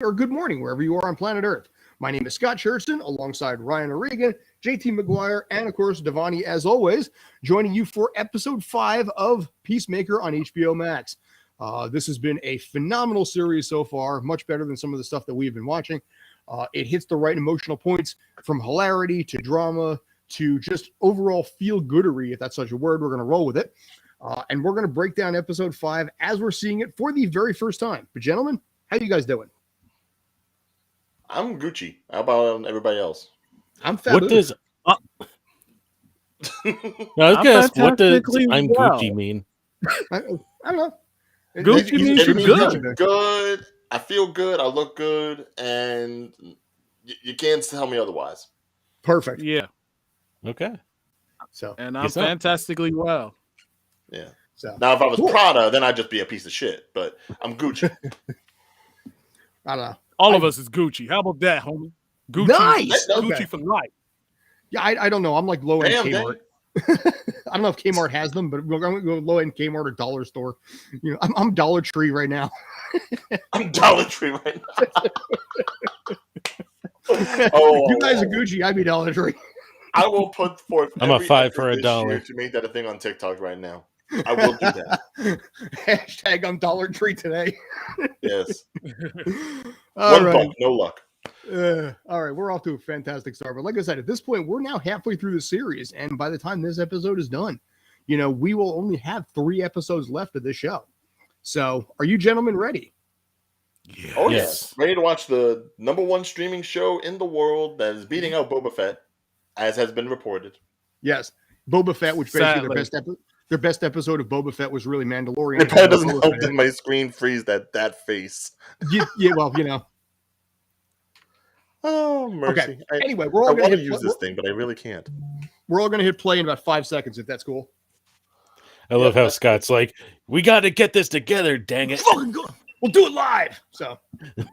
or good morning, wherever you are on planet Earth. My name is Scott Schertzen, alongside Ryan O'Regan, JT McGuire, and of course, Devani, as always, joining you for episode 5 of Peacemaker on HBO Max. This has been a phenomenal series so far, much better than some of the stuff that we've been watching. It hits the right emotional points, from hilarity to drama to just overall feel-goodery, if that's such a word. We're going to roll with it. And we're going to break down episode 5 as we're seeing it for the very first time. But gentlemen, how you guys doing? I'm Gucci. How about everybody else? I'm fabulous. What does I'm Gucci mean? I don't know. Gucci means you're good. Good. I feel good. I look good, and you can't tell me otherwise. Perfect. Yeah. Okay. So, and I'm fantastically well. Yeah. So now, if I was Prada, then I'd just be a piece of shit. But I'm Gucci. I don't know. All of us is Gucci. How about that, homie? Gucci. Nice. Gucci Okay. for life. Yeah, I don't know. I'm like low end Kmart. I don't know if Kmart has them, but I'm going to go low end Kmart or dollar store. You know, I'm Dollar Tree right now. I'm Dollar Tree right now. You guys are Gucci. I'd be Dollar Tree. I will put forth. I'm a 5 for $1 to make that a thing on TikTok right now. I will do that. Hashtag I'm Dollar Tree today. Yes. All right. Buck, no luck. All right, we're off to a fantastic start. But like I said, at this point, we're now halfway through the series. And by the time this episode is done, you know, we will only have 3 episodes left of this show. So are you gentlemen ready? Yes. Oh, yes. Ready to watch the #1 streaming show in the world that is beating out Boba Fett, as has been reported. Yes. Boba Fett, which basically their best episode of Boba Fett was really Mandalorian. It probably doesn't help that my screen freeze that face. Yeah, well, you know. Oh, mercy. Okay. Anyway, I want to use this thing, but I really can't. We're all going to hit play in about 5 seconds, if that's cool. I love how Scott's like, we got to get this together, dang it. Fucking good. We'll do it live. So, all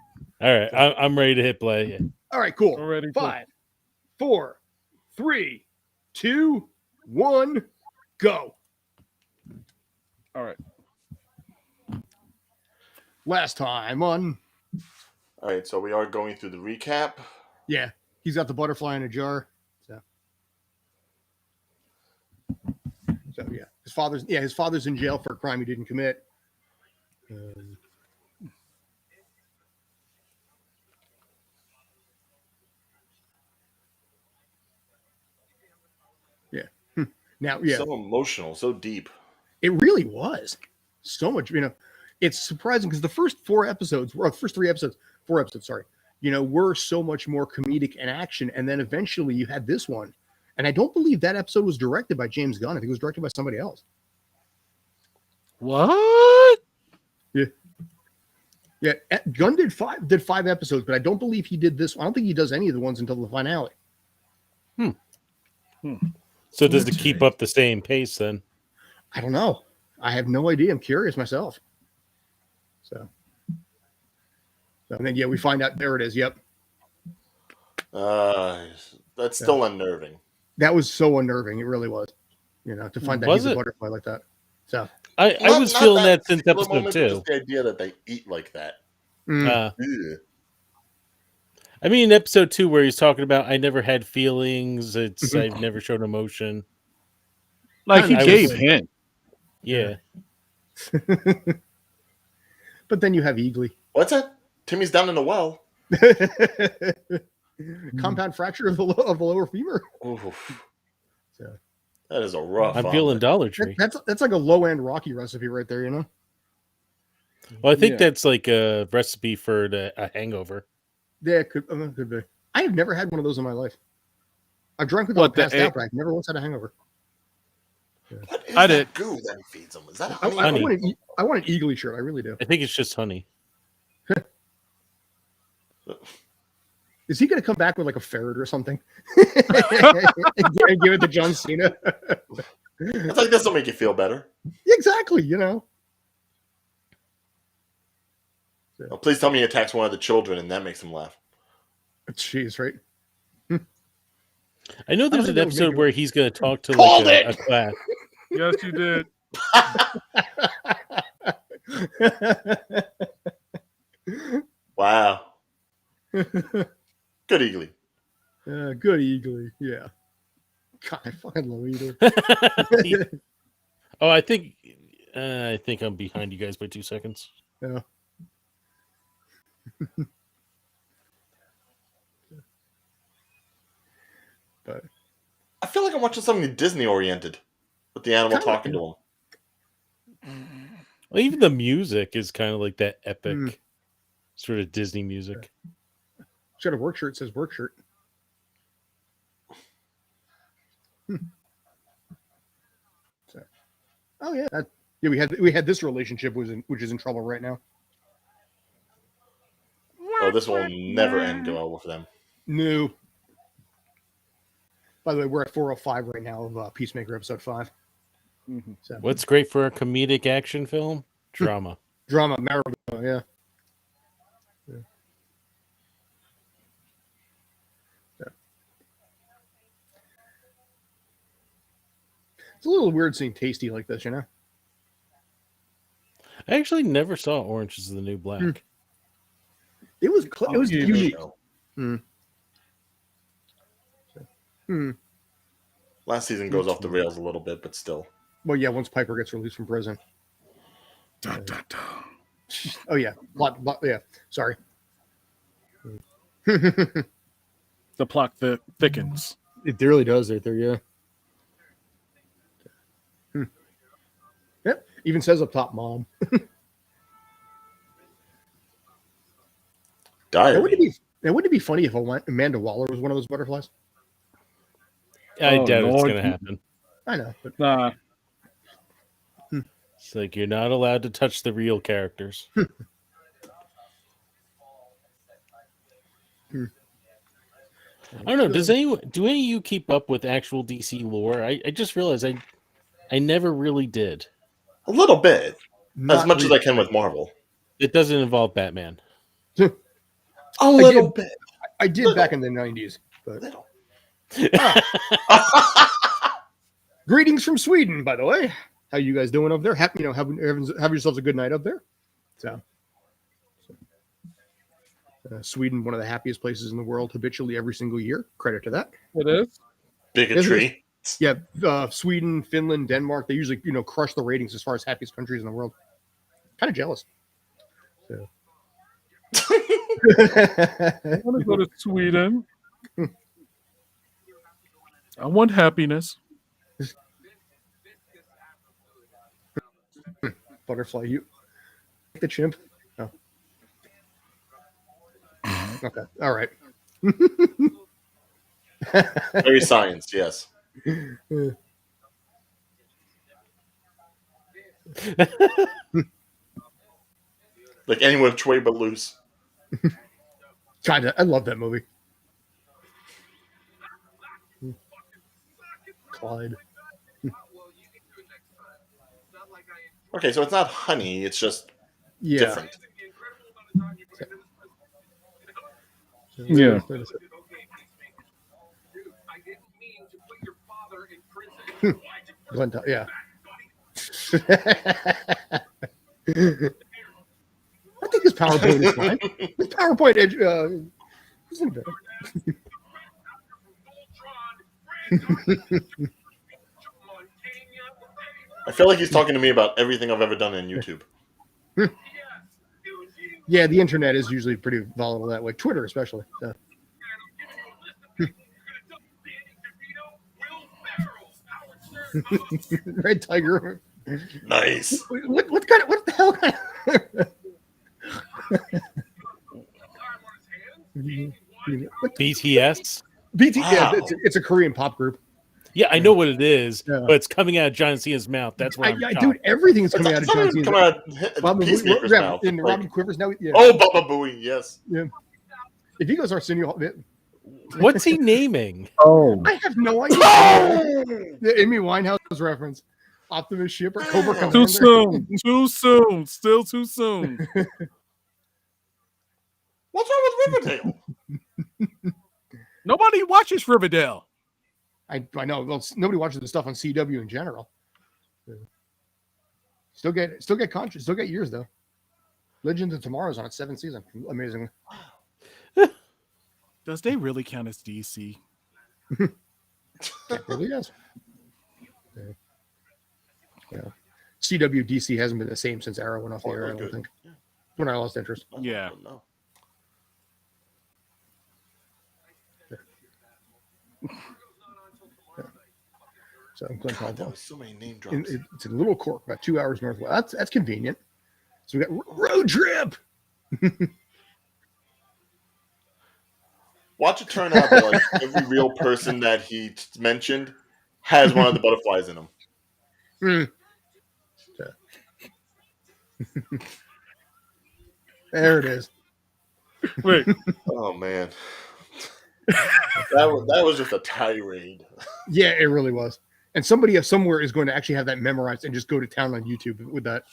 right, I'm ready to hit play. All right, cool. Already 5, 4, 3, 2, 1, go. All right. Last time on. All right, so we are going through the recap. Yeah, he's got the butterfly in a jar. So yeah, his father's in jail for a crime he didn't commit. Yeah. Now, yeah. So emotional, so deep. It really was. So much, you know. It's surprising because the first 4 episodes, or first 3 episodes, 4 episodes, sorry, you know, were so much more comedic and action. And then eventually you had this one. And I don't believe that episode was directed by James Gunn. I think it was directed by somebody else. What? Yeah. Yeah. Gunn did 5 episodes, but I don't believe he did this one. I don't think he does any of the ones until the finale. So does it keep up the same pace then? I don't know. I have no idea. I'm curious myself. So and then, yeah, we find out. There it is. Yep. That's still unnerving. That was so unnerving. It really was. You know, to find that he's a butterfly like that. So I was feeling that since episode 2. Just the idea that they eat like that. I mean, episode 2 where he's talking about I never had feelings. I've never shown emotion. Like he gave hint. Yeah. But then you have Eagly. What's that? Timmy's down in the well. Compound fracture of the lower femur. Oof. So, that is a rough. I'm feeling Dollar Tree. That's like a low end Rocky recipe right there, you know. Well, I think that's like a recipe for a hangover. Yeah, it could be. I have never had one of those in my life. I've drank with them passed out, but I've never once had a hangover. Yeah. What is that goo that he feeds them? Is that honey? I want an Eagly shirt. I really do. I think it's just honey. Is he going to come back with like a ferret or something? and give it to John Cena? I think this will make you feel better. Exactly, you know. Oh, please tell me he attacks one of the children and that makes him laugh. Jeez, right? I know there's an episode where he's going to talk to like a class. Yes, you did. Wow. Good Eagly. Good Eagly. Yeah. God, I fucking love Eagly. Oh, I think I'm behind you guys by 2 seconds. Yeah. But I feel like I'm watching something Disney oriented with the animal talking to him. Well, even the music is kind of like that epic sort of Disney music. It's got a work shirt. It says work shirt. So, oh yeah, we had this relationship which is in trouble right now. Oh, this will never end well with them. No. By the way, we're at 405 right now of Peacemaker episode 5. Mm-hmm. So. What's great for a comedic action film? Drama. Drama, Maribel, yeah. It's a little weird seeing Tasty like this, you know? I actually never saw Orange is the New Black. It was unique. Last season goes off the rails a little bit, but still. Well, yeah, once Piper gets released from prison. Dun, dun, dun. Oh, yeah. Yeah, sorry. The plot thickens. It really does right there, yeah. Yep. Even says up top, Mom. Wouldn't it be funny if Amanda Waller was one of those butterflies? I doubt it's going to happen. I know. But... Nah. It's like you're not allowed to touch the real characters. I don't know. Do any of you keep up with actual DC lore? I just realized I never really did. A little bit. Not as much really. as I can with Marvel. It doesn't involve Batman. A little bit. I did back in the 90s. But... Little. Greetings from Sweden, by the way. How you guys doing up there? Have yourselves a good night up there. So Sweden, one of the happiest places in the world, habitually every single year. Credit to that. It is. Bigotry. Yeah, Sweden, Finland, Denmark. They usually crush the ratings as far as happiest countries in the world. Kind of jealous. So. I want to go to Sweden. I want happiness. Butterfly, you the chimp? Oh. Okay. All right. Very science, yes. Like any which way but loose. God, I love that movie. Clyde. Okay, so it's not honey, it's just different. Yeah. Glenda, yeah. I think his PowerPoint is fine. His PowerPoint isn't bad. I feel like he's talking to me about everything I've ever done on YouTube. Yeah, the internet is usually pretty volatile that way. Twitter, especially. So. Red Tiger. Nice. What the hell kind of... BTS? BTS, Wow. yeah, it's a Korean pop group. Yeah, I know what it is, Yeah. but it's coming out of John Cena's mouth. That's why I'm dude, everything's coming out of John Cena's mouth. Peacemaker's mouth. And Robin Quivers now. Yeah. Oh, Baba Booey, yes. Yeah. If he goes Arsenio, What's he naming? Oh. I have no idea. The Amy Winehouse reference. Optimus Shipper, Cobra Commander. Too soon. Too soon. Still too soon. What's wrong with Riverdale? Nobody watches Riverdale. I know. Well, nobody watches the stuff on CW in general. Still get conscious. Still get years though. Legends of Tomorrow's on its 7th season. Amazingly. Does they really count as DC? It really does. Yeah. CWDC hasn't been the same since Arrow went off the air, I don't think. Yeah. When I lost interest. Yeah. No. So I'm going God, that was so many name drops. it's in Little Cork, about 2 hours northwest. That's convenient. So we got road trip. Watch it turn out that like every real person that he mentioned has one of the butterflies in them. There it is. Wait. Oh man, that was just a tirade. Yeah, it really was. And somebody somewhere is going to actually have that memorized and just go to town on YouTube with that.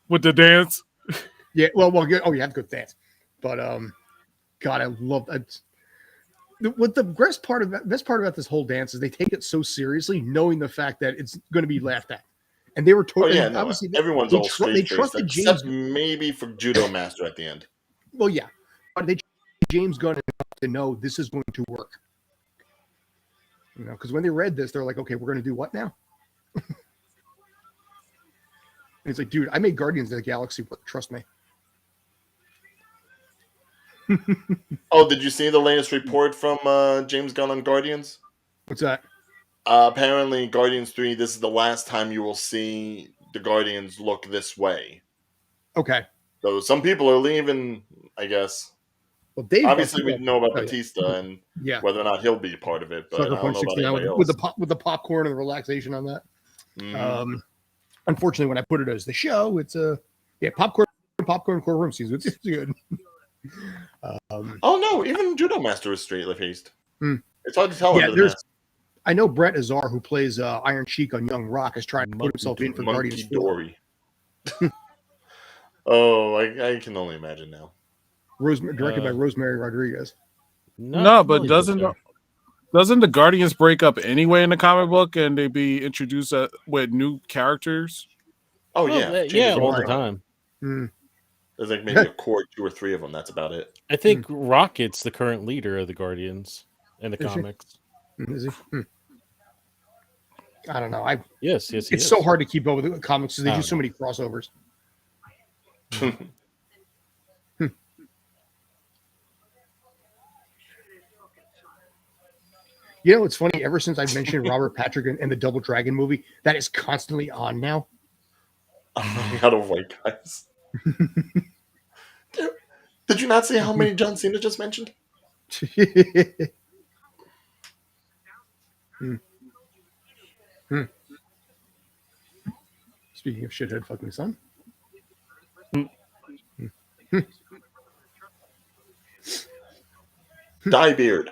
With the dance? Yeah, well, you have to go dance. But God, I love that. What the best part about this whole dance is they take it so seriously, knowing the fact that it's going to be laughed at. And they were totally obviously everyone's all straight faced, except maybe for Judo Master at the end. Well, yeah, but they James Gunn enough to know this is going to work. You know, because when they read this, they're like, "Okay, we're going to do what now?" And it's like, dude, I made Guardians of the Galaxy work. Trust me. Oh, did you see the latest report from James Gunn on Guardians? What's that? Apparently, Guardians 3, this is the last time you will see the Guardians look this way. Okay. So some people are leaving, I guess. Well, Dave obviously we know about Batista and whether or not he'll be part of it, but Sucker I don't know about anybody else. With the popcorn and the relaxation on that. Mm-hmm. Unfortunately, when I put it as the show, it's popcorn courtroom season. It's good. Oh no, even Judo Master is straight faced. It's hard to tell. Yeah, I know Brett Azar, who plays Iron Sheik on Young Rock, is trying to put himself in for Guardians 4. Oh, I can only imagine now. Directed by Rosemary Rodriguez. No, but doesn't the Guardians break up anyway in the comic book, and they be introduced with new characters? Oh yeah, all the time. There's like maybe a core 2 or 3 of them. That's about it. I think Rocket's the current leader of the Guardians in the comics. Is he? I don't know. Yes, he it's is. so hard to keep up with the comics because they do so many crossovers. You know, it's funny. Ever since I mentioned Robert Patrick and the Double Dragon movie, that is constantly on now. I'm running out of white guys. Did you not see how many John Cena just mentioned? Speaking of shithead fucking son. Diebeard.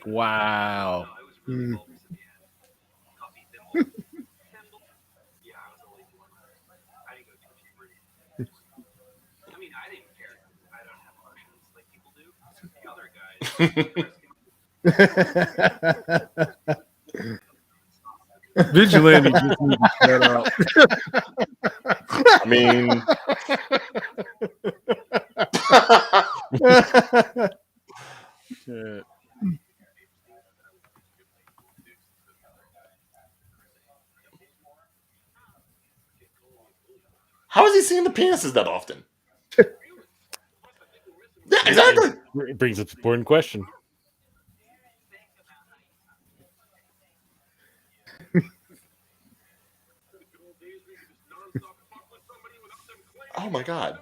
Wow. Vigilante just need to shut up. I mean, Shit. How is he seeing the penises that often? Yeah, exactly. It brings up an important question. Oh my god.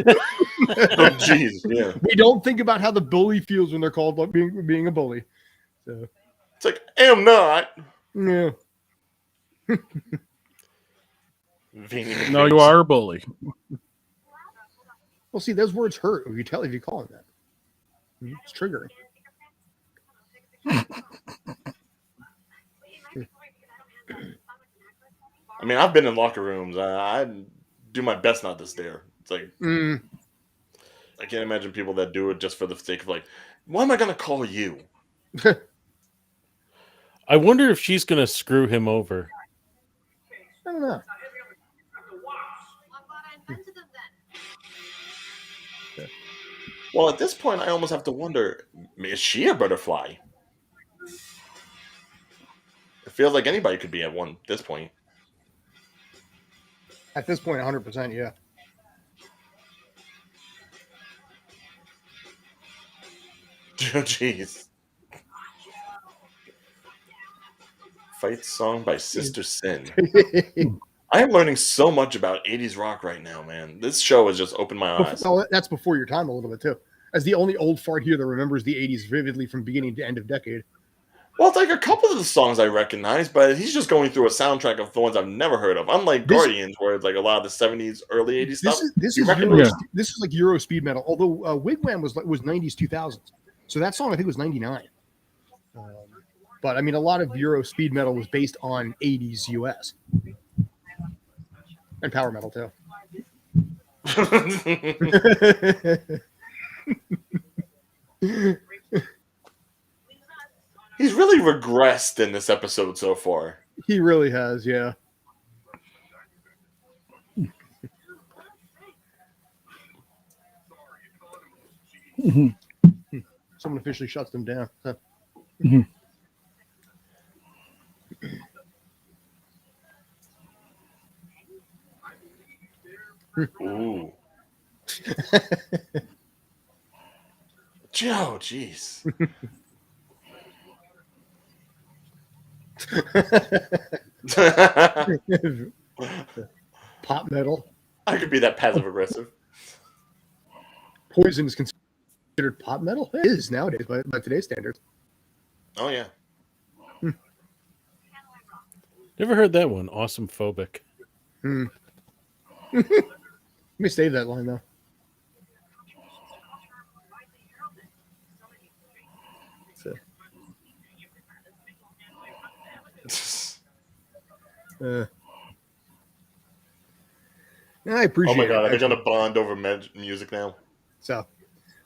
Oh jeez, yeah. We don't think about how the bully feels when they're called being a bully. So it's like, am not. Yeah. No, you are a bully. Well, see, those words hurt if you call him that. It's triggering. I mean, I've been in locker rooms. I do my best not to stare. It's like I can't imagine people that do it just for the sake of like, why am I gonna call you? I wonder if she's going to screw him over. I don't know. Well, at this point, I almost have to wonder: is she a butterfly? It feels like anybody could be at this point. At this point, 100%, yeah. Jeez. Fight song by Sister Sin. I am learning so much about 80s rock right now, man. This show has just opened my eyes. Well, that's before your time a little bit, too. As the only old fart here that remembers the 80s vividly from beginning to end of decade. Well, it's like a couple of the songs I recognize, but he's just going through a soundtrack of the ones I've never heard of. Unlike Guardians, where it's like a lot of the 70s, early 80s stuff. This is like Euro speed metal, although Wigwam was 90s, 2000s. So that song, I think, was 99. But, I mean, a lot of Euro speed metal was based on 80s US. And power metal, too. He's really regressed in this episode so far. He really has, yeah. Someone officially shuts them down. Huh. Ooh. Joe, jeez. Pop metal. I could be that passive aggressive. Poison is considered pop metal? It is nowadays by today's standards. Oh, yeah. Never heard that one. Awesome phobic. Let me save that line, though. I appreciate it. Oh my god, are they going to bond over music now? So,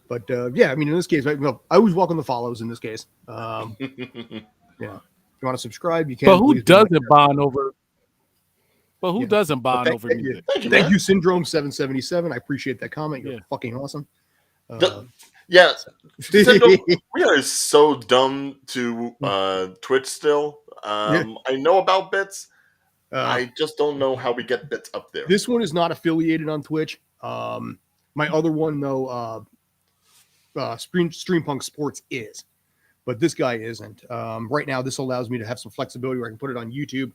but yeah, I mean, in this case, I always welcome the follows in this case. Yeah. If you want to subscribe, you can. But who doesn't bond over? But who doesn't bond over music? music? Thank you, Syndrome 777. I appreciate that comment. You're fucking awesome. Yeah, Syndrome, we are so dumb to Twitch still. I know about bits. I just don't know how we get bits up there. This one is not affiliated on Twitch. My other one, though, Streampunk Sports is, but this guy isn't. Right now, this allows me to have some flexibility where I can put it on YouTube,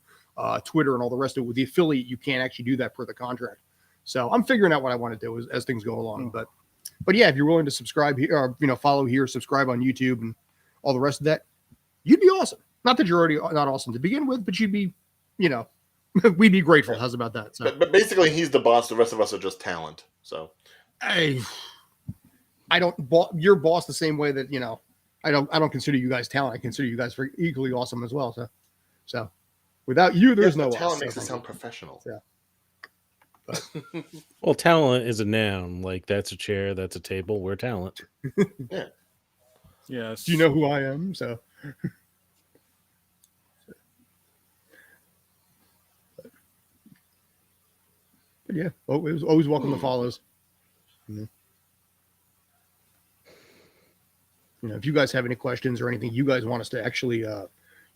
Twitter, and all the rest of it. With the affiliate, you can't actually do that per the contract. So I'm figuring out what I want to do as things go along. But yeah, if you're willing to subscribe here, or follow here, subscribe on YouTube, and all the rest of that, you'd be awesome. Not that you're already not awesome to begin with, but you'd be, we'd be grateful. How's about that? So. But basically, he's the boss. The rest of us are just talent. So, I don't. You're boss the same way that I don't consider you guys talent. I consider you guys equally awesome as well. So without you, there's no talent. Makes it sound professional. Yeah. Well, talent is a noun. Like that's a chair, that's a table. We're talent. Yeah. Yes. Do you know who I am? So. But yeah, it was always welcome to follows. If you guys have any questions or anything you guys want us to actually,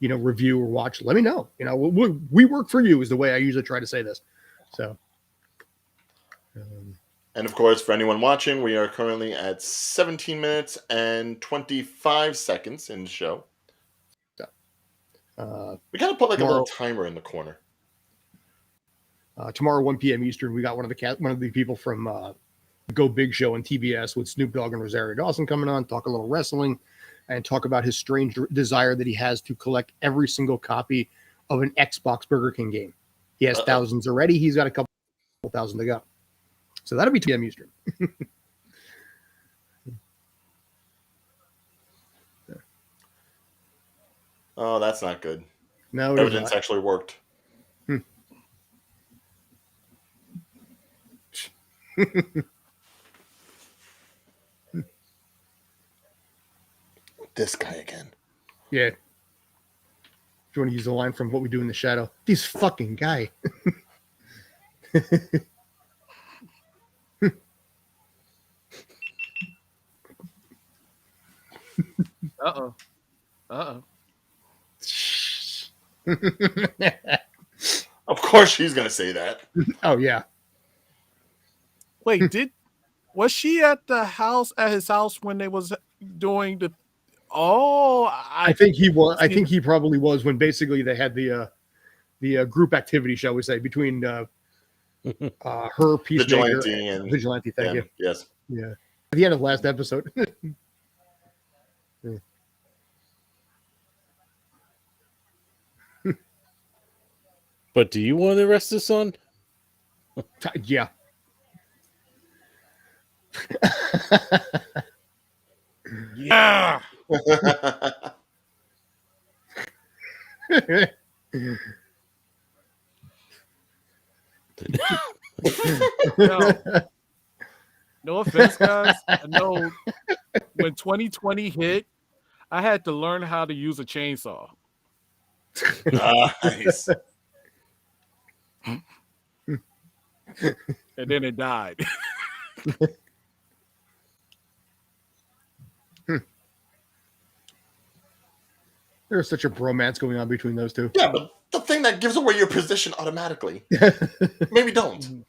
review or watch, let me know. We work for you is the way I usually try to say this. So. And of course, for anyone watching, we are currently at 17 minutes and 25 seconds in the show. We gotta put like a little timer in the corner. Tomorrow, 1 p.m. Eastern, we got one of the people from Go Big Show on TBS with Snoop Dogg and Rosario Dawson coming on, talk a little wrestling, and talk about his strange desire that he has to collect every single copy of an Xbox Burger King game. He has thousands already. He's got a couple thousand to go. So that'll be 2 p.m. Eastern. Oh, that's not good. No, evidence actually worked. This guy again. Yeah. you want to use the line from What We Do in the Shadow? This fucking guy. Uh-oh. Uh-oh. Of course she's going to say that. Oh, yeah. Wait, was she at his house when they was doing the? Oh, I think he was. I think he probably was when basically they had the group activity, shall we say, between her Peacemaker Vigilante and Vigilante. Thank you. Yes. Yeah. At the end of last episode. Yeah. But do you want to arrest his son? Yeah. yeah. No offense, guys. I know when 2020 hit, I had to learn how to use a chainsaw. Nice. And then it died. There's such a bromance going on between those two. Yeah, but the thing that gives away your position automatically. Maybe don't.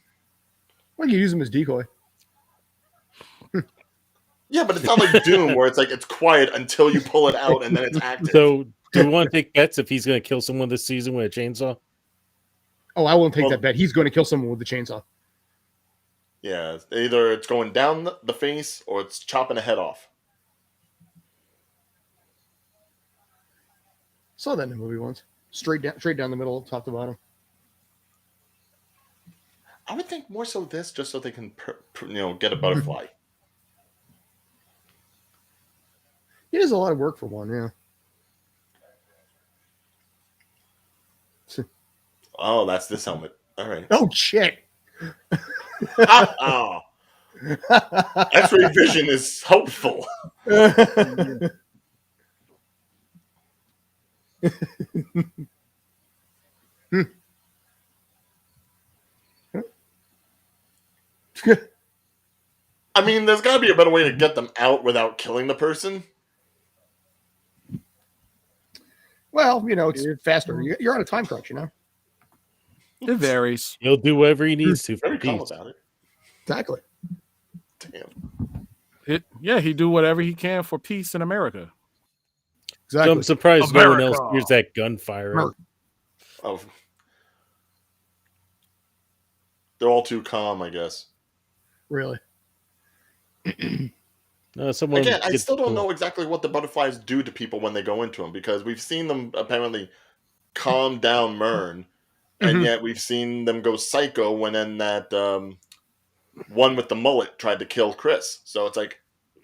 Well, you use them as decoy. Yeah, but it's not like Doom where it's like it's quiet until you pull it out and then it's active. So, do you want to take bets if he's going to kill someone this season with a chainsaw? Oh, I won't take that bet. He's going to kill someone with the chainsaw. Yeah, either it's going down the face or it's chopping a head off. Saw that in a movie once. Straight down the middle, top to bottom. I would think more so this, just so they can, get a butterfly. It is a lot of work for one, yeah. Oh, that's this helmet. All right. Oh shit! Oh. X-ray vision is hopeful. I mean, there's got to be a better way to get them out without killing the person. Well, it's faster. You're on a time crunch, It varies. He'll do whatever he needs to. Very For calm peace. about it. Exactly. Damn. He do whatever he can for peace in America. So Exactly. I'm surprised no one else America. hears that gunfire. Oh. They're all too calm, I guess. Really. No, someone Again, I gets still don't pulled. know exactly what the butterflies do to people when they go into them, because we've seen them apparently calm down Myrn, and yet we've seen them go psycho when then that one with the mullet tried to kill Chris. So it's like,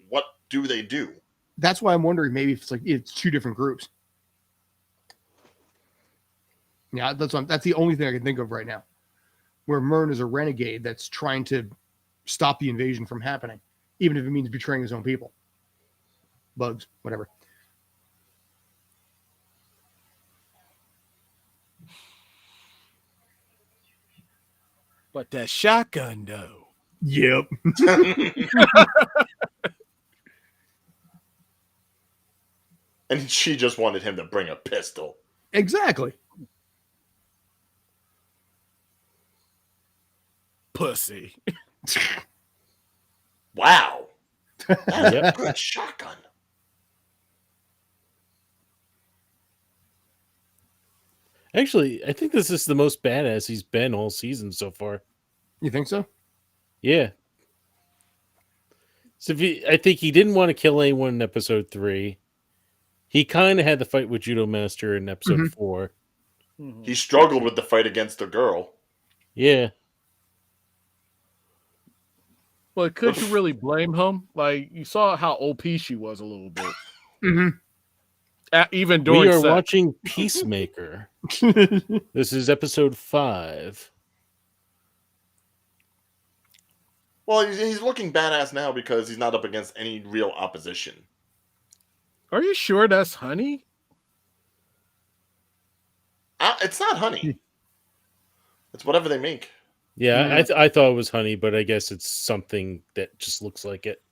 what do they do? That's why I'm wondering maybe if it's two different groups. Yeah, that's the only thing I can think of right now. Where Myrn is a renegade that's trying to stop the invasion from happening, even if it means betraying his own people. Bugs, whatever. But that shotgun, though. Yep. And she just wanted him to bring a pistol. Exactly. Pussy. Wow. That's Yep. a good shotgun. Actually, I think this is the most badass he's been all season so far. You think so? Yeah. So I think he didn't want to kill anyone in episode 3. He kind of had the fight with Judo Master in episode 4. He struggled with the fight against the girl. Yeah. But could you really blame him? Like, you saw how OP she was a little bit. Mm-hmm. Even during We are sex. watching Peacemaker. This is episode 5. Well, he's looking badass now because he's not up against any real opposition. Are you sure that's Honey? It's not honey. It's whatever they make. Yeah, I thought it was honey, but I guess it's something that just looks like it.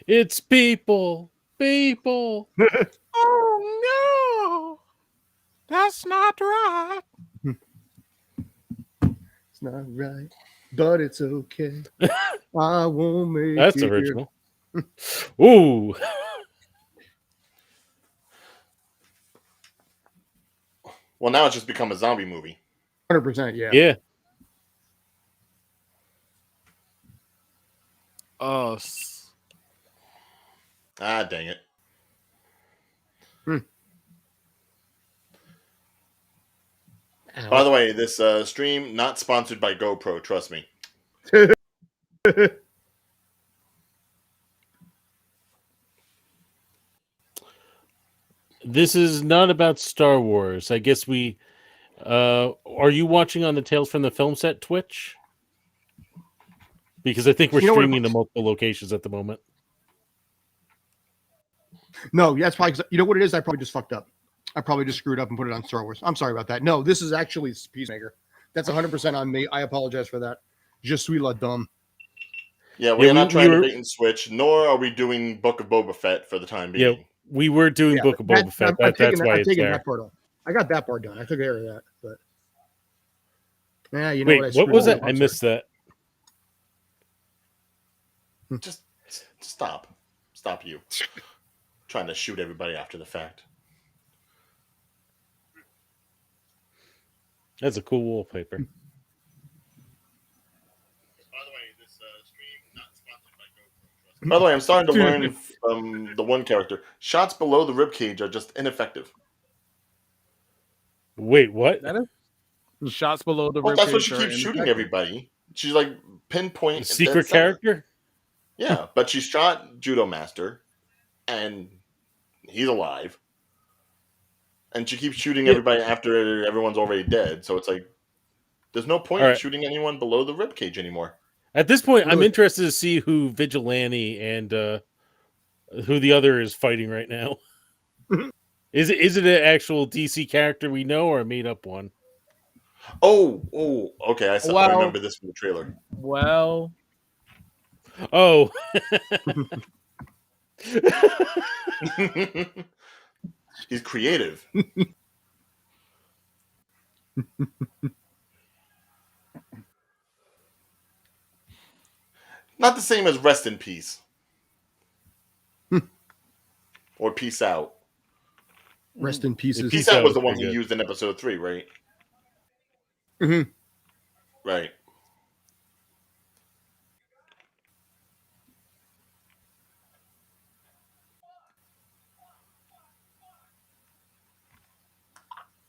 It's people. Oh no, that's not right. It's not right, but it's okay. I won't make That's it. original. Ooh. Well, now it's just become a zombie movie. 100%, yeah. Yeah. Ah, dang it. By the way, this stream not sponsored by GoPro. Trust me. This is not about Star Wars. I guess we are you watching on the Tales from the Film Set Twitch? Because I think we're streaming to multiple locations at the moment. No, that's probably, you know what it is? I probably just fucked up. I probably just screwed up and put it on Star Wars. I'm sorry about that. No, this is actually Peacemaker. That's 100% on me. I apologize for that. Je suis la dumb. Yeah, we're not trying to bait and switch, nor are we doing Book of Boba Fett for the time being. Yeah, we were doing Book of Boba Fett. That's why it's there. That part off. I got that part done. I took care of that. But yeah, you know Wait, what was that? I missed that. Just stop. Stop you. Trying to shoot everybody after the fact. That's a cool wallpaper. By the way, this stream not sponsored by GoPro. By the way, I'm starting to learn from the one character. Shots below the ribcage are just ineffective. Wait, what? Shots below the ribcage. That's what she keeps shooting everybody. She's like pinpoint. Secret character? Yeah, but she shot Judo Master, and he's alive. And she keeps shooting everybody after everyone's already dead. So it's like, there's no point in shooting anyone below the ribcage anymore. At this point, I'm interested to see who Vigilante and who the other is fighting right now. Is it an actual DC character we know or a made up one? Oh, okay. I remember this from the trailer. Well, oh. He's creative. Not the same as rest in peace. Or peace out. Rest in pieces. Peace out was the one he used in episode 3, right? Mm-hmm. Right.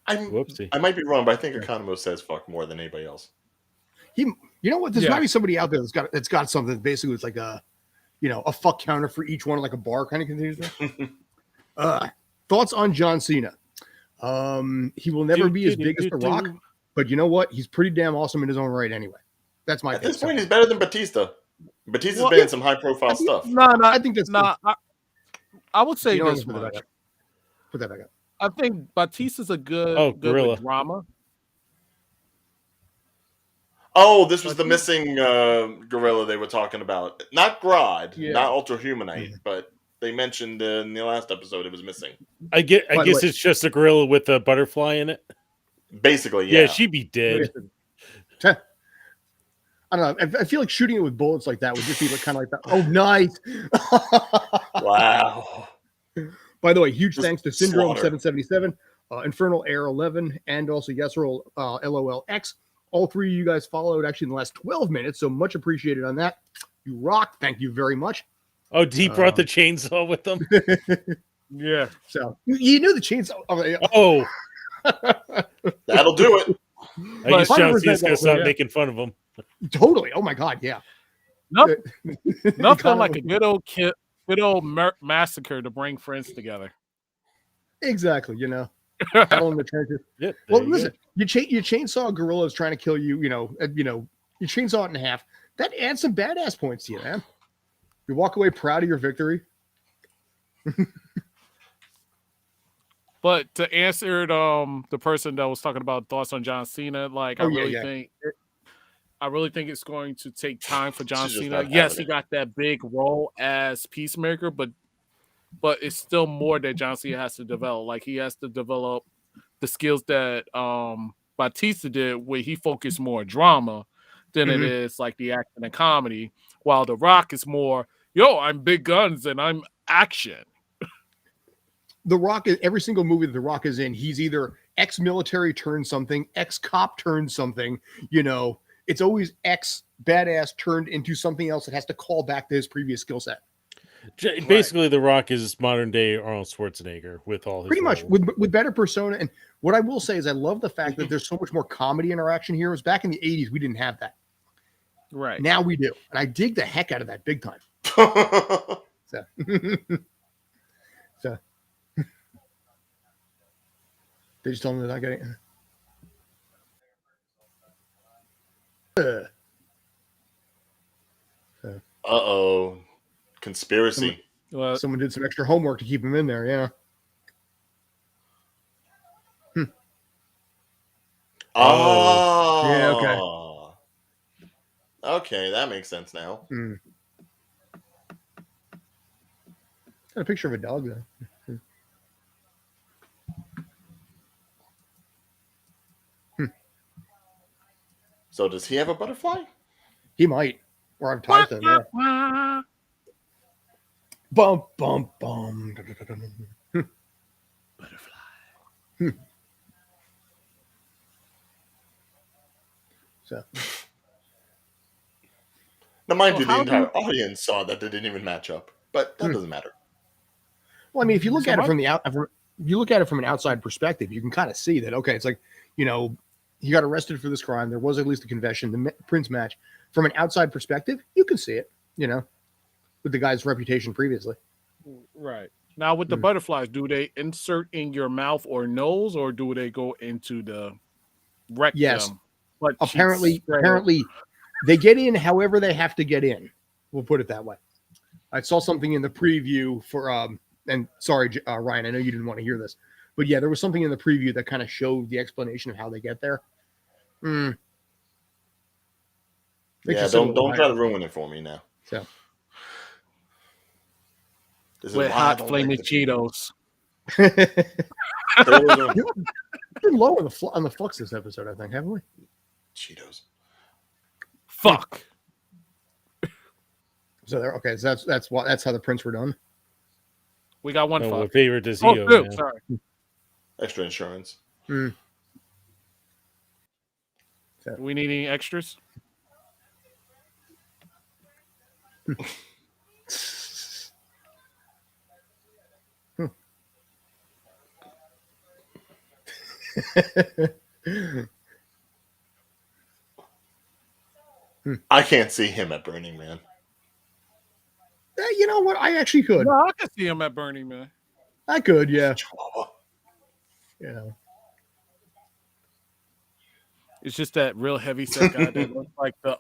I might be wrong, but I think Economos says fuck more than anybody else. You know what? There's might be somebody out there that's got something that basically it's like a fuck counter for each one, like a bar kind of continues. Thoughts on John Cena? He will never be as big as The Rock, but you know what? He's pretty damn awesome in his own right anyway. That's my. At this point, he's better than Batista. Batista's been in some high-profile stuff. No, I think that's I would say this much. Put that back up. I think Batista's a good with drama. Oh, this was the missing gorilla they were talking about. Not Grodd, not Ultra Humanite, but they mentioned in the last episode it was missing. I guess it's just a gorilla with a butterfly in it. Basically, yeah. Yeah, she'd be dead. I don't know. I feel like shooting it with bullets like that would just be like kind of like that. Oh, nice! Wow. By the way, huge thanks to Syndrome 777, Infernal Air 11, and also Yesrol LOLX. All three of you guys followed actually in the last 12 minutes, so much appreciated on that. You rock. Thank you very much. Oh, he brought the chainsaw with them? Yeah. So you knew the chainsaw. Oh. That'll do it. I guess John Cena's going to stop making fun of him. Totally. Oh, my God. Yeah. Nothing like a good old massacre to bring friends together. Exactly. Battle in the trenches. Yep, well, listen, you chainsaw gorillas trying to kill you. You chainsaw it in half. That adds some badass points to you, man. You walk away proud of your victory. But to answer the person that was talking about thoughts on John Cena, like I really think it's going to take time for John Cena. Yes, he got that big role as Peacemaker, but it's still more that John Cena has to develop. Like he has to develop the skills that Batista did, where he focused more drama than it is like the action and comedy, while The Rock is more, I'm big guns and I'm action. The Rock is every single movie that The Rock is in, he's either ex-military turned something, ex-cop turned something, it's always ex-badass turned into something else that has to call back to his previous skill set. Basically, The Rock is modern day Arnold Schwarzenegger with all his pretty much with better persona. And what I will say is I love the fact that there's so much more comedy interaction here. It was back in the 80s, we didn't have that. Right. Now we do. And I dig the heck out of that big time. So they just told me they're not getting Uh-oh. Conspiracy. Someone did some extra homework to keep him in there, yeah. Oh. Yeah, okay. Okay, that makes sense now. Got a picture of a dog, though. So does he have a butterfly? He might. Or I've typed him, yeah. Bum, bum, bum. Butterfly. So. Now, mind you, the entire audience saw that they didn't even match up, but that doesn't matter. Well, I mean, if you look at it from an outside perspective, you can kind of see that. Okay, it's like, he got arrested for this crime. There was at least a confession. The Prince match, from an outside perspective, you can see it. With the guy's reputation previously. Right. Now with the butterflies, do they insert in your mouth or nose, or do they go into the rectum? Yes. But apparently they get in however they have to get in. We'll put it that way. I saw something in the preview for and sorry, Ryan, I know you didn't want to hear this, but yeah, there was something in the preview that kind of showed the explanation of how they get there. Yeah, don't try to ruin it for me now. So. With hot flaming Cheetos. We've been low on the fucks this episode, I think, haven't we? Cheetos. Fuck. So there. Okay, so that's how the prints were done. We got one. What favorite does he go? Sorry. Extra insurance. Do we need any extras? I can't see him at Burning Man. You know what? I actually could. No, I could see him at Burning Man. I could, yeah. It's just that real heavy set guy that looks like the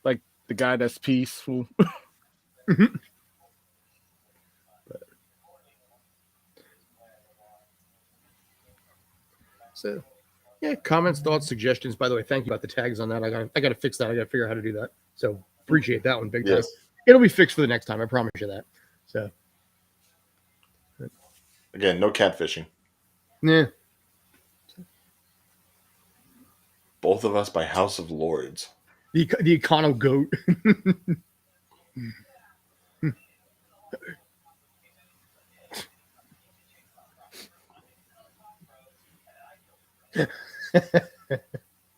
like the guy that's peaceful. So, yeah, comments, thoughts, suggestions. By the way, thank you about the tags on that. I got to fix that. I got to figure out how to do that. So appreciate that one big time. It'll be fixed for the next time. I promise you that. So again, no catfishing. Yeah. Both of us by House of Lords. The Econo Goat.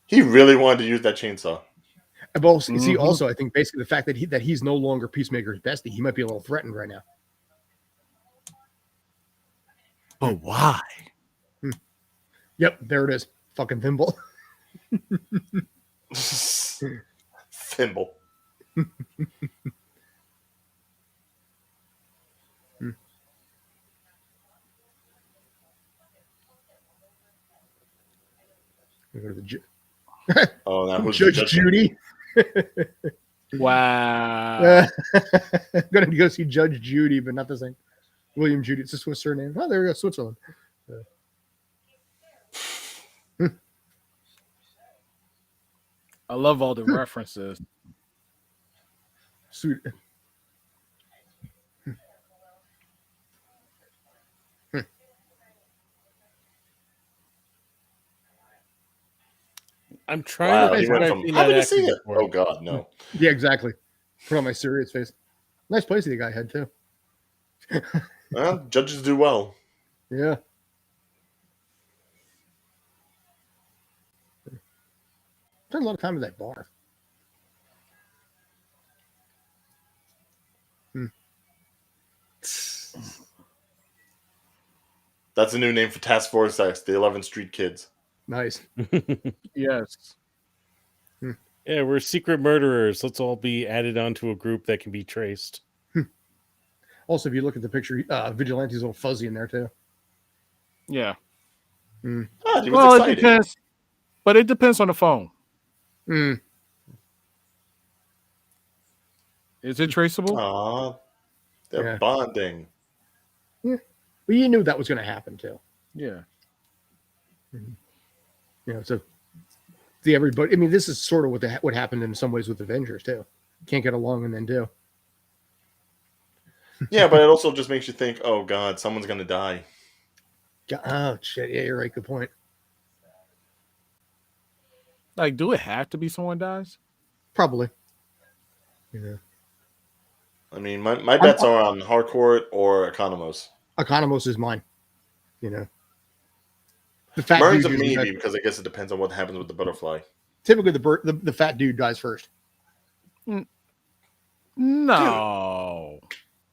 He really wanted to use that chainsaw. Well, see, also, I think basically the fact that he's no longer Peacemaker's bestie, he might be a little threatened right now. But why? Yep, there it is. Fucking Thimble. Thimble. Go to the now who's Judge Judy. Wow. Going to go see Judge Judy, but not the same. William Judy. It's a Swiss surname. Oh, there we go, Switzerland. I love all the references. Sweet. I'm trying to he went from happy to see it. Oh God, no. Yeah, exactly. Put on my serious face. Nice place the guy had too. Well, judges do well. Yeah. Spent a lot of time at that bar. That's a new name for Task Force X, the 11th Street Kids. Nice. Yes. Yeah, we're secret murderers. Let's all be added onto a group that can be traced. Also, if you look at the picture, Vigilante's a little fuzzy in there too. Yeah. Ah, he was Well, excited. it depends. But it depends on the phone. Is it traceable? Aw, they're bonding. Yeah. Well, you knew that was going to happen too. Yeah. You know, so everybody. I mean, this is sort of what happened in some ways with Avengers too. Can't get along and then do. Yeah, but it also just makes you think, oh God, someone's going to die. Oh shit! Yeah, you're right. Good point. Like, do it have to be someone dies? Probably. Yeah. I mean, my bets are on Harcourt or Economos. Economos is mine. You know. The fat Murn's dude a usually maybe dies. because I guess it depends on what happens with the butterfly. Typically, the fat dude dies first. No.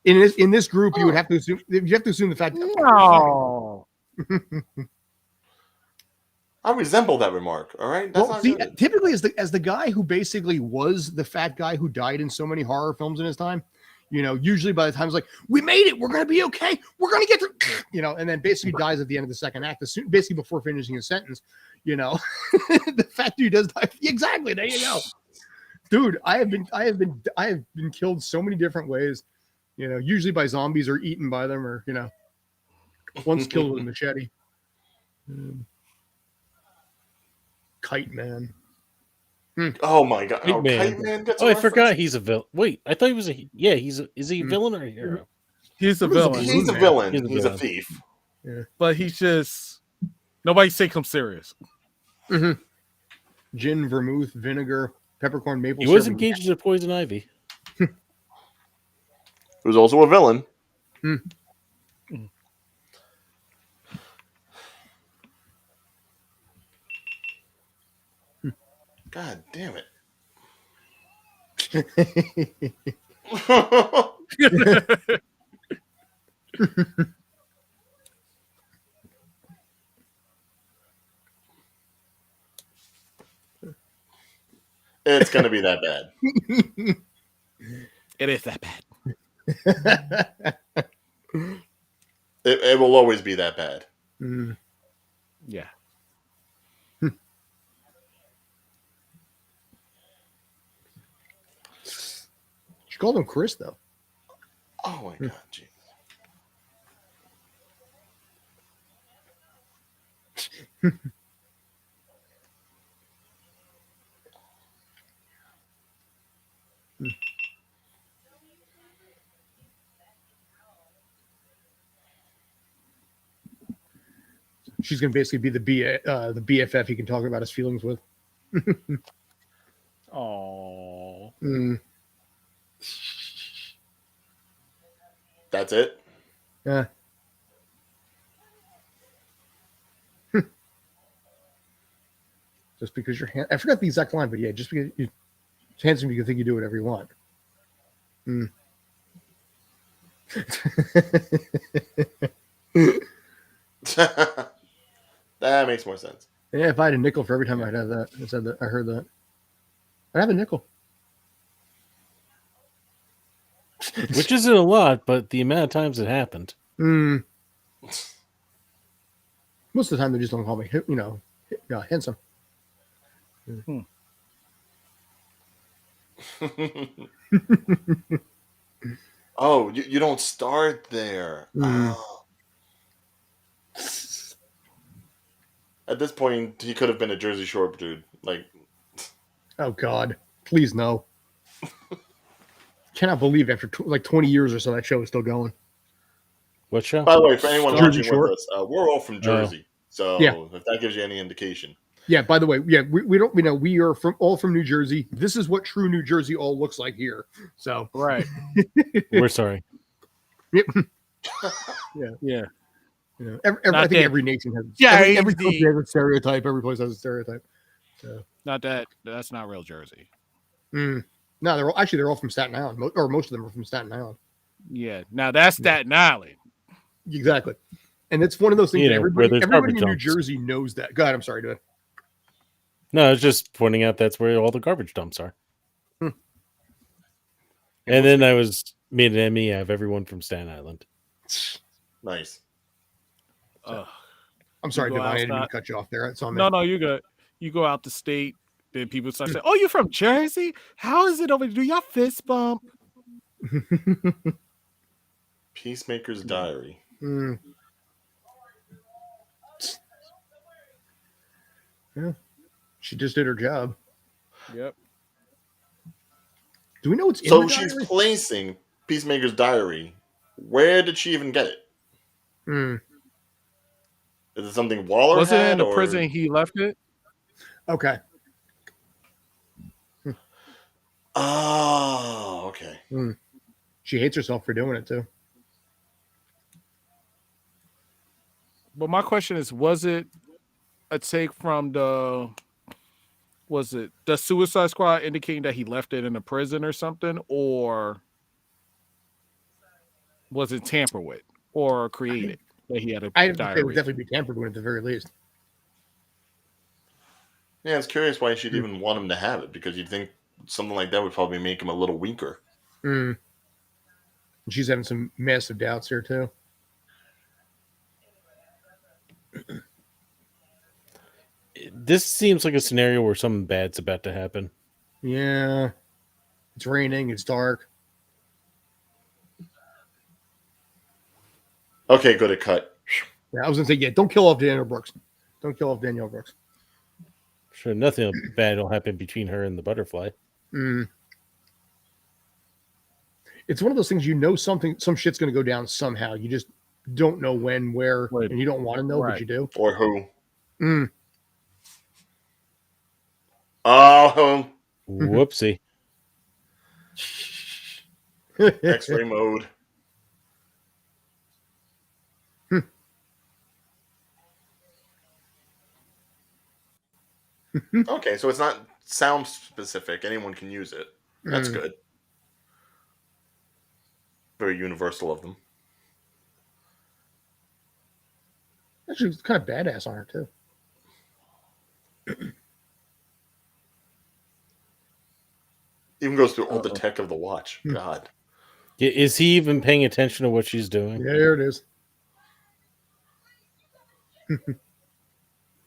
In this group, you would have to assume the fat. No. I resemble that remark. All right. That's Well, not see, good. typically, as the guy who basically was the fat guy who died in so many horror films in his time, you know, usually by the time it's like, we made it, we're gonna be okay, we're gonna get through, you know, and then basically dies at the end of the second act, basically before finishing his sentence, you know. The fat dude does die. Exactly. There you go, dude. I have been killed so many different ways, you know, usually by zombies or eaten by them, or you know, once killed with a machete. Kite Man. Oh my God! Big man. Kite Man gets Oh, a I reference? forgot he's a villain. Wait, I thought he was a. Yeah, is he a villain or a hero? He's a villain. He's a villain. He's a thief. Yeah. But he's just nobody takes him serious. Gin, vermouth, vinegar, peppercorn, maple He was syrup. engaged to Poison Ivy. Who's also a villain. God damn it. It's going to be that bad. It is that bad. It will always be that bad. Yeah. She called him Chris, though. Oh my God, jeez. She's going to basically be the BFF he can talk about his feelings with. Oh. That's it? Yeah. Just because you're I forgot the exact line, but yeah, just because you're handsome, you can think you do whatever you want. That makes more sense. Yeah, if I had a nickel for every time I'd have that, I heard that. I'd have a nickel. Which isn't a lot, but the amount of times it happened. Most of the time, they just don't call me, you know, handsome. Oh, you don't start there. Oh. At this point, he could have been a Jersey Shore dude. Like, oh God, please no. Cannot believe after 20 years or so that show is still going. What show? By the way, for anyone Jersey watching Shore. with us, we're all from Jersey. So if that gives you any indication. Yeah, by the way, we don't, we are all from New Jersey. This is what true New Jersey all looks like here. So Right. We're sorry. Yep. Yeah. I think every nation has every country has a stereotype. Every place has a stereotype. So. That's not real Jersey. No, they're all from Staten Island, or most of them are from Staten Island. Yeah. Now that's Staten Island. Exactly. And it's one of those things that everybody in New Jersey knows that. God, I'm sorry, dude. No, I was just pointing out that's where all the garbage dumps are. And then I made an Emmy of everyone from Staten Island. Nice. I'm sorry, Devon, I didn't mean to cut you off there. No, you're good. You go out the state, then people start saying, "Oh, you're from Jersey? How is it over there? Do y'all fist bump?" Peacemaker's Diary. Yeah, she just did her job. Yep. Do we know what's in so the she's diary? placing Peacemaker's Diary. Where did she even get it? Is it something Waller was had? It in the prison he left it? Okay. Oh, okay. She hates herself for doing it too. But my question is, was it a take from the Suicide Squad indicating that he left it in a prison or something, or was it tampered with or created that he had a I diary? think it would definitely be tampered with at the very least. Yeah, it's curious why she'd even want him to have it, because you'd think something like that would probably make him a little weaker. She's having some massive doubts here too. This seems like a scenario where something bad's about to happen. Yeah. It's raining. It's dark. Okay, good. It cut. Yeah, I was going to say, don't kill off Danielle Brooks. Don't kill off Danielle Brooks. Sure, nothing bad will happen between her and the butterfly. It's one of those things, some shit's going to go down somehow. You just don't know when, where, and you don't want to know, but you do. Or who. Oh. Whoopsie. X-ray mode. Okay, so it's not sound specific. Anyone can use it. That's good. Very universal of them. Actually, it's kind of badass on her too. Even goes through all the tech of the watch. God. Is he even paying attention to what she's doing? Yeah, there it is.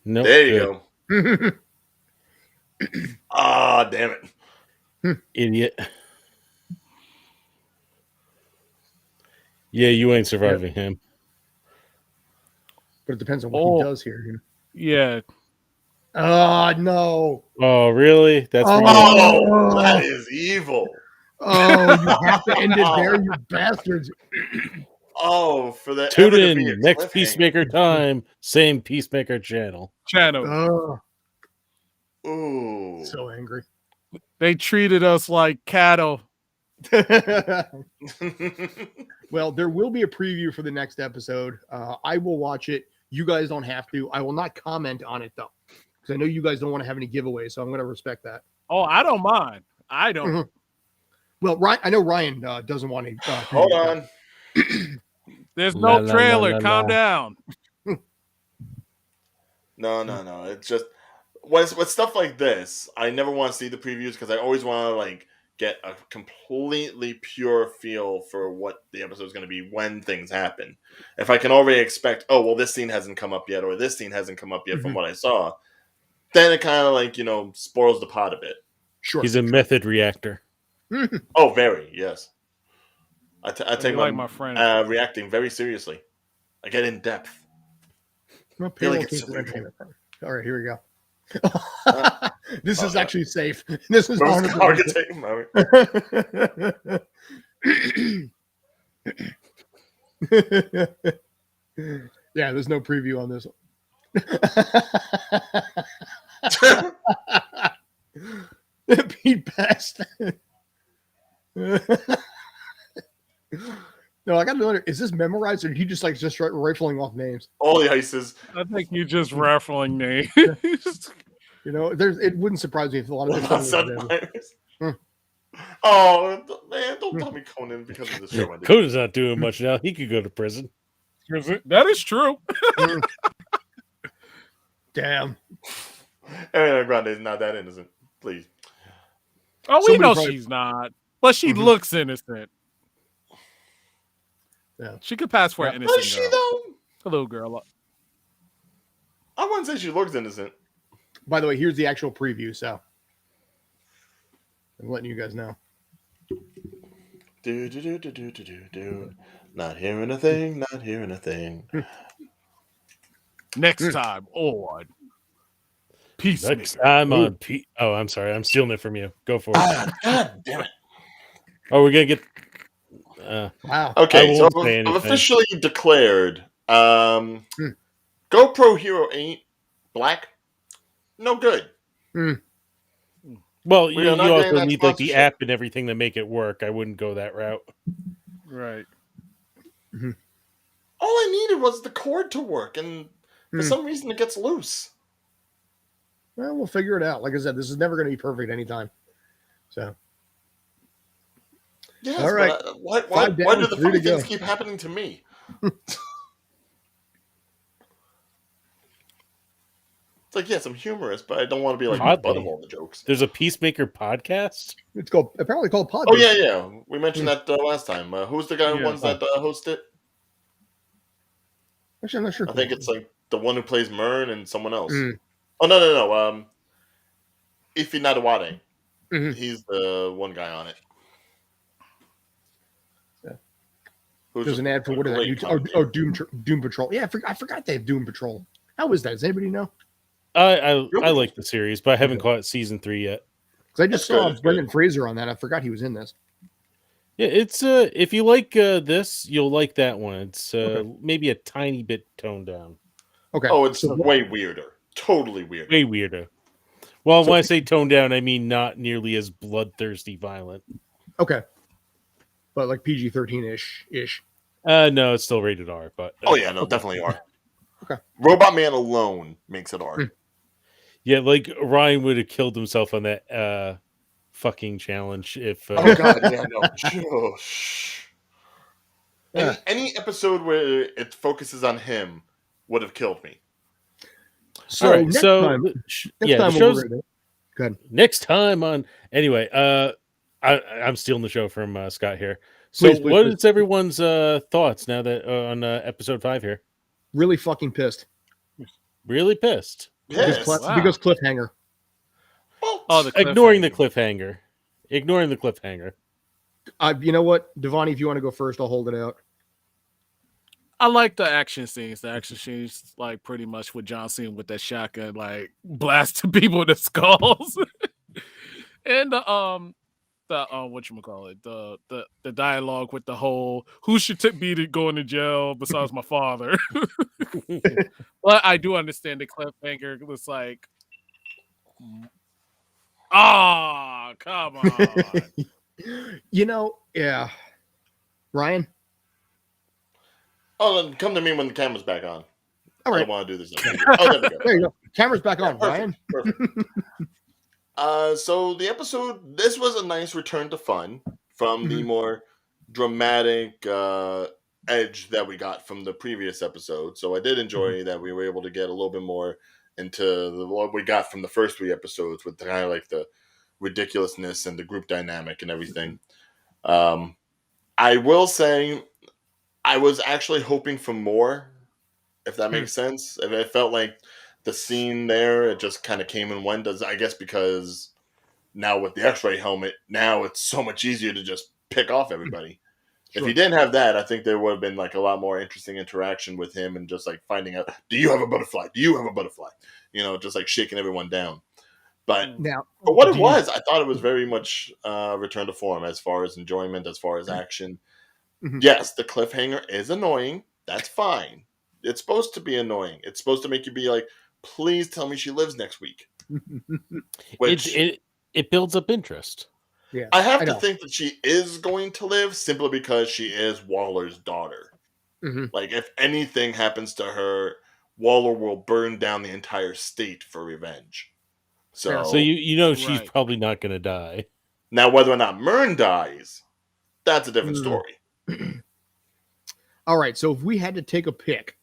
No. There you go. Ah, damn it. Idiot. Yeah, you ain't surviving him. But it depends on what he does here. Yeah. Oh, no. Oh, really? That's that is evil. Oh, you have to end it there, you bastards. Oh, for the tune in next Peacemaker time, same Peacemaker channel. Oh. Ooh. So angry. They treated us like cattle. Well, there will be a preview for the next episode. I will watch it. You guys don't have to. I will not comment on it though, because I know you guys don't want to have any giveaways, so I'm going to respect that. Oh, I don't mind. I don't. Well, Ryan, I know Ryan doesn't want to. Hold on. There's no trailer. Calm down. No. It's just with stuff like this, I never want to see the previews because I always want to get a completely pure feel for what the episode is going to be when things happen. If I can already expect, oh well, this scene hasn't come up yet, or this scene hasn't come up yet from what I saw, then it kind of spoils the pot a bit. Sure. He's a method reactor. Oh, very, yes. I take my friend. reacting very seriously. I get in depth. No, Feel like payroll it's came from cerebral. entertainment. All right, here we go. This is yeah. actually safe. This is Rose 100% targeting. Yeah, there's no preview on this one. Pete Best. No, I got to wonder, is this memorized or did he just start rifling off names? All the ices. I think you just raffling names. You know, it wouldn't surprise me if a lot of this stuff was Oh man, don't tell me Conan because of the show. Conan's not doing much now. He could go to prison. That is true. Damn. Ariana Grande is not that innocent. Please. Oh, we know she's not, but she looks innocent. Yeah. She could pass for an innocent Is she girl. though? A little girl. I wouldn't say she looks innocent. By the way, here's the actual preview, so I'm letting you guys know. Not hearing a thing, not hearing a thing. Next time on Peacemaker. Next time on Oh, I'm sorry. I'm stealing it from you. Go for it. God damn it. Oh, we're going to get... Wow. Okay, so I've officially declared GoPro Hero 8 Black, no good. Well, you also need like the app and everything to make it work. I wouldn't go that route. Right. Mm-hmm. All I needed was the cord to work, and for some reason it gets loose. Well, we'll figure it out. Like I said, this is never going to be perfect anytime. So. Yes, all right. But, why do the funny things keep happening to me? It's like, yes, I'm humorous, but I don't want to be like the butt of all the jokes. There's a Peacemaker podcast? It's apparently called Podcast. Oh, yeah. We mentioned that last time. Who's the guy who wants that host it? Actually, I'm not sure. I think it's like the one who plays Mern and someone else. Oh, no. Ifi Nadawade. He's the one guy on it. There's an ad for what is that? Doom Patrol. Yeah, I forgot they have Doom Patrol. How is that? Does anybody know? I like the series, but I haven't caught season 3 yet. Because I just saw Brendan Fraser on that. I forgot he was in this. Yeah, it's if you like this, you'll like that one. It's maybe a tiny bit toned down. Okay. Oh, it's way weirder. Totally weird. Way weirder. Well, when I say toned down, I mean not nearly as bloodthirsty violent. Okay. But like PG-13-ish. No, it's still rated R. But oh yeah, no, definitely R. Okay. Robot Man alone makes it R. Yeah, like Ryan would have killed himself on that fucking challenge if. Oh god, yeah, no. Any episode where it focuses on him would have killed me. So right, next time the show's good. Next time on anyway. I'm stealing the show from Scott here. So, what is everyone's thoughts now that on episode 5 here? Really fucking pissed. Really pissed. Yes. Because cliffhanger. Ignoring the cliffhanger. You know what, Devani, if you want to go first, I'll hold it out. I like the action scenes. The action scenes, like pretty much with John Cena with that shotgun, like blasting people in the skulls, and the whatchamacallit, the dialogue with the whole who should be going to jail besides my father. But I do understand the cliffhanger was like, come on. You know, yeah. Ryan? Oh, then come to me when the camera's back on. All right. I don't want to do this. Oh, there we go. There you go. Camera's back on, perfect, Ryan. Perfect. So the episode, this was a nice return to fun from the more dramatic edge that we got from the previous episode. So I did enjoy that we were able to get a little bit more into what we got from the first 3 episodes with kind of like the ridiculousness and the group dynamic and everything. I will say I was actually hoping for more, if that makes sense. It felt like the scene there, it just kind of came and went, I guess, because now with the X-ray helmet, now it's so much easier to just pick off everybody. Sure. If he didn't have that, I think there would have been like a lot more interesting interaction with him and just like finding out, do you have a butterfly? Do you have a butterfly? Just like shaking everyone down. But now, for what it was, I thought it was very much return to form as far as enjoyment, as far as action. Mm-hmm. Yes, the cliffhanger is annoying. That's fine. It's supposed to be annoying. It's supposed to make you be like, please tell me she lives next week. Which it builds up interest. Yeah, I have to think that she is going to live simply because she is Waller's daughter. Mm-hmm. Like, if anything happens to her, Waller will burn down the entire state for revenge. So she's probably not going to die. Now, whether or not Myrn dies, that's a different story. All right, so if we had to take a pick,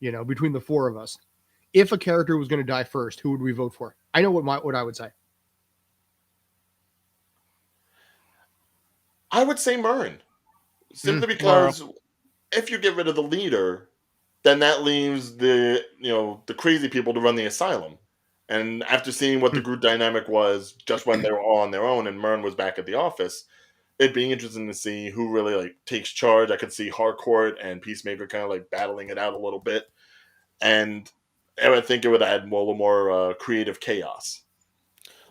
between the four of us, if a character was going to die first, who would we vote for? I know what I would say. I would say Myrn. Simply because if you get rid of the leader, then that leaves the crazy people to run the asylum. And after seeing what the group dynamic was just when they were all on their own and Myrn was back at the office, it'd be interesting to see who really like takes charge. I could see Harcourt and Peacemaker kind of like battling it out a little bit. And I would think it would add a little more creative chaos.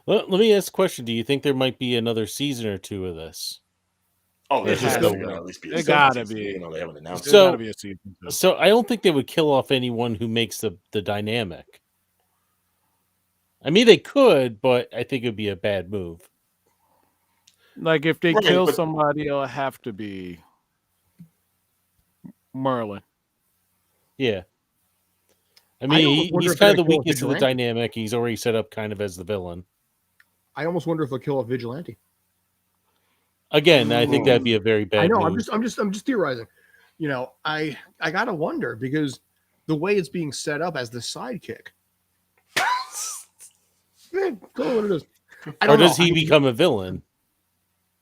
Let me ask a question. Do you think there might be another season or two of this? Oh, there's just going to at least be a season. Gotta season. be. They haven't announced So, gotta be a season. So I don't think they would kill off anyone who makes the dynamic. I mean, they could, but I think it would be a bad move. Like, if they kill somebody, it'll have to be Merlin. Yeah. I mean, he's kind of the weakest of the dynamic. He's already set up kind of as the villain. I almost wonder if they'll kill a vigilante. Again, I think that'd be a very bad move. I'm just theorizing. I gotta wonder because the way it's being set up as the sidekick. Call it what it is. Or does he become a villain?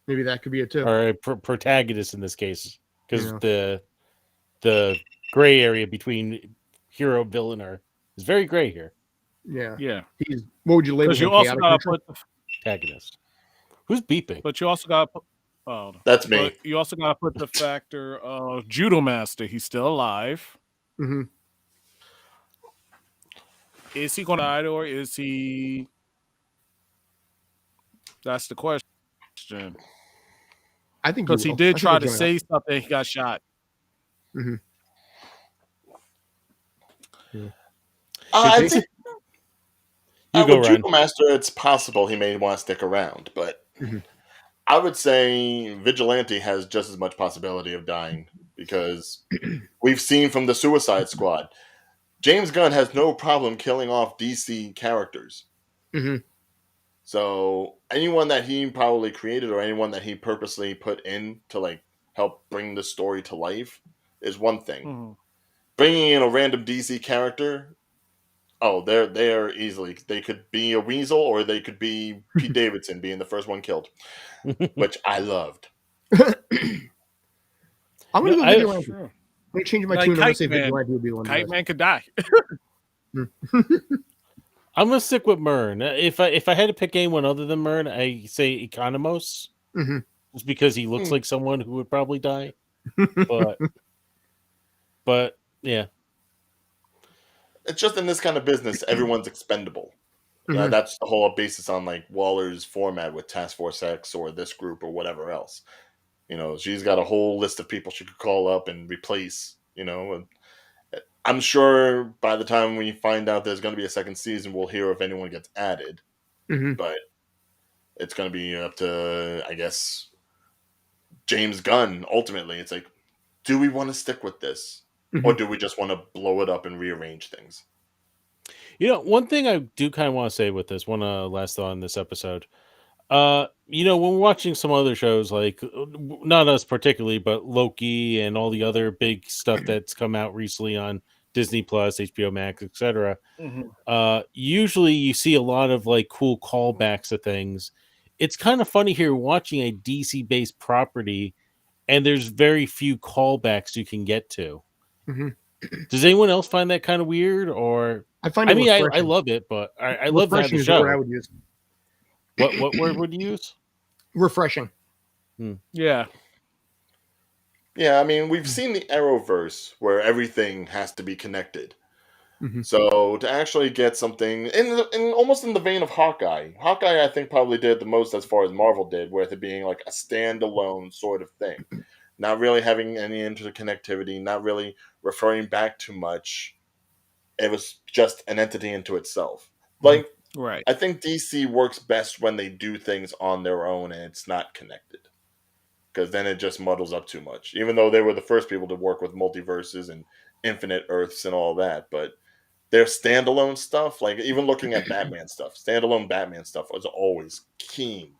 Maybe that could be it too. Or a protagonist in this case, because the gray area between hero and villain is very gray here. Yeah. What would you label him? You also got to put the protagonist. Who's beeping? But you also got to put. Oh, that's me. You also got to put the factor of Judo Master. He's still alive. Mm-hmm. Is he going to die or is he? That's the question. I think because he did try to say something, he got shot. Mm-hmm. Yeah. I think with Judo Master, it's possible he may want to stick around, but I would say Vigilante has just as much possibility of dying because we've seen from the Suicide Squad, James Gunn has no problem killing off DC characters. Mm-hmm. So anyone that he probably created or anyone that he purposely put in to like help bring the story to life is one thing. Mm-hmm. Bringing in a random DC character, they're easily. They could be a weasel or they could be Pete Davidson being the first one killed, which I loved. I'm going to go Vigilante. I'm going to change my tune. I'm going to say Vigilante would be one. Kite Man could die. I'm going to stick with Myrn. If I had to pick anyone other than Myrn, I say Economos. Mm-hmm. Just because he looks like someone who would probably die. But yeah. It's just in this kind of business, everyone's expendable. Mm-hmm. That's the whole basis on like Waller's format with Task Force X or this group or whatever else. She's got a whole list of people she could call up and replace. I'm sure by the time we find out there's going to be a second season, we'll hear if anyone gets added. Mm-hmm. But it's going to be up to, I guess, James Gunn. Ultimately, it's like, do we want to stick with this? Or do we just want to blow it up and rearrange things? One thing I do kind of want to say with this, one last thought on this episode. When we're watching some other shows, like not us particularly, but Loki and all the other big stuff that's come out recently on Disney Plus, HBO Max, etc. Usually you see a lot of like cool callbacks to things. It's kind of funny here watching a DC-based property, and there's very few callbacks you can get to. Mm-hmm. Does anyone else find that kind of weird? Or I find it I love it, but I love that the show. What I would use. What word would you use? Refreshing. Yeah. Yeah, I mean, we've seen the Arrowverse where everything has to be connected. Mm-hmm. So to actually get something in almost in the vein of Hawkeye, I think probably did the most as far as Marvel did, with it being like a standalone sort of thing, not really having any interconnectivity, not really referring back to much. It was just an entity into itself. Like, Right. I think DC works best when they do things on their own and it's not connected, because then it just muddles up too much. Even though they were the first people to work with multiverses and infinite Earths and all that, but their standalone stuff, like even looking at Batman stuff, standalone Batman stuff was always keen.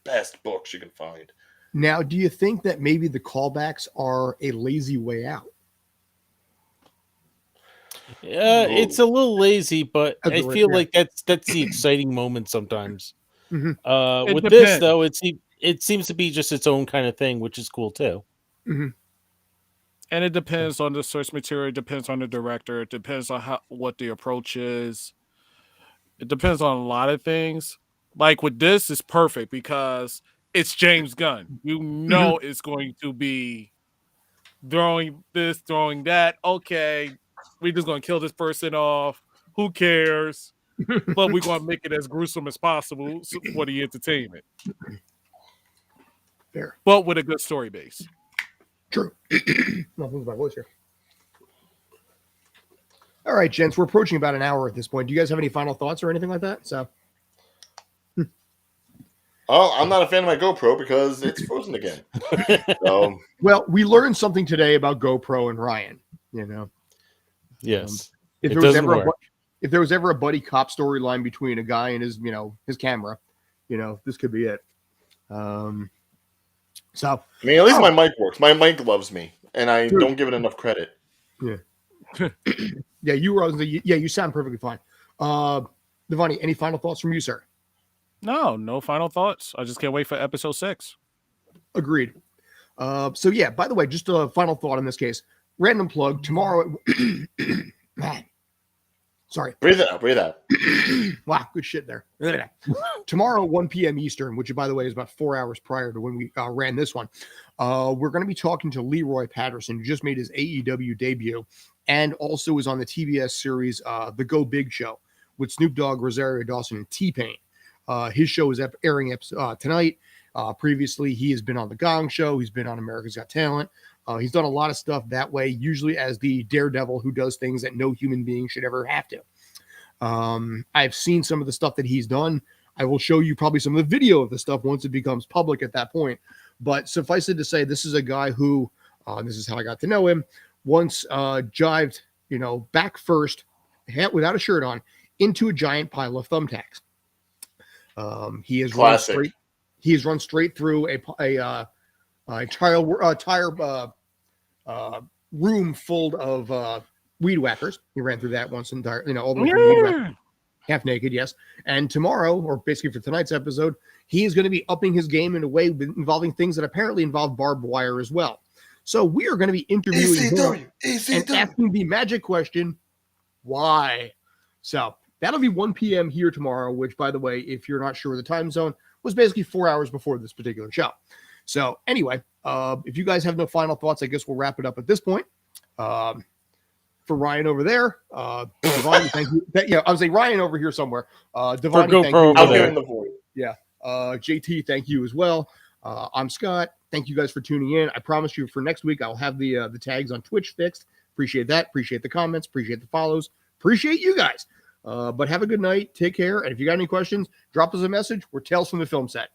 Best books you can find. Now, do you think that maybe the callbacks are a lazy way out? It's a little lazy, but I feel Yeah. like that's the exciting moment sometimes. Mm-hmm. With this though, it seems to be just its own kind of thing, which is cool too. Mm-hmm. And it depends on the source material. It depends on the director. It depends on what the approach is. It depends on a lot of things. Like with this, it's perfect because it's James Gunn. You know it's going to be throwing this, throwing that. Okay, we're just going to kill this person off. Who cares? But we're going to make it as gruesome as possible for the entertainment. Fair. But with a good story base. True. I'll move my voice here. All right, gents, we're approaching about an hour at this point. Do you guys have any final thoughts or anything like that? So, Oh, I'm not a fan of my GoPro because it's frozen again. So, well, we learned something today about GoPro and Ryan. You know, Yes, if there was ever a buddy cop storyline between a guy and his camera, this could be it. So, I mean, at least my mic works. My mic loves me, and I don't give it enough credit. Yeah. Yeah, you sound perfectly fine. Devani, any final thoughts from you, sir? No final thoughts. I just can't wait for episode 6. Agreed. So yeah, by the way, just a final thought in this case. Random plug tomorrow. Sorry. Breathe out. Wow, good shit there. Tomorrow, 1 p.m. Eastern, which by the way is about 4 hours prior to when we ran this one. We're going to be talking to Leroy Patterson, who just made his AEW debut and also is on the TBS series The Go Big Show with Snoop Dogg, Rosario Dawson, and T-Pain. His show is airing tonight. Previously, he has been on The Gong Show. He's been on America's Got Talent. He's done a lot of stuff that way, usually as the daredevil who does things that no human being should ever have to. I've seen some of the stuff that he's done. I will show you probably some of the video of the stuff once it becomes public at that point. But suffice it to say, this is a guy who, this is how I got to know him, once jived, back first, without a shirt on, into a giant pile of thumbtacks. He has run straight through a tire room full of weed whackers. He ran through that once entire, all the way through weed whackers, half naked, yes. And tomorrow, or basically for tonight's episode, he is going to be upping his game in a way involving things that apparently involve barbed wire as well. So we are going to be interviewing him and asking the magic question, why? So that'll be 1 p.m. here tomorrow, which, by the way, if you're not sure of the time zone, was basically 4 hours before this particular show. So anyway, if you guys have no final thoughts, I guess we'll wrap it up at this point. For Ryan over there, Devani, thank you. I was saying Ryan over here somewhere. Devani, thank you. I'll get in the void. Yeah. JT, thank you as well. I'm Scott. Thank you guys for tuning in. I promise you for next week, I'll have the tags on Twitch fixed. Appreciate that. Appreciate the comments. Appreciate the follows. Appreciate you guys. But have a good night. Take care. And if you got any questions, drop us a message. We're Tales from the Film Set.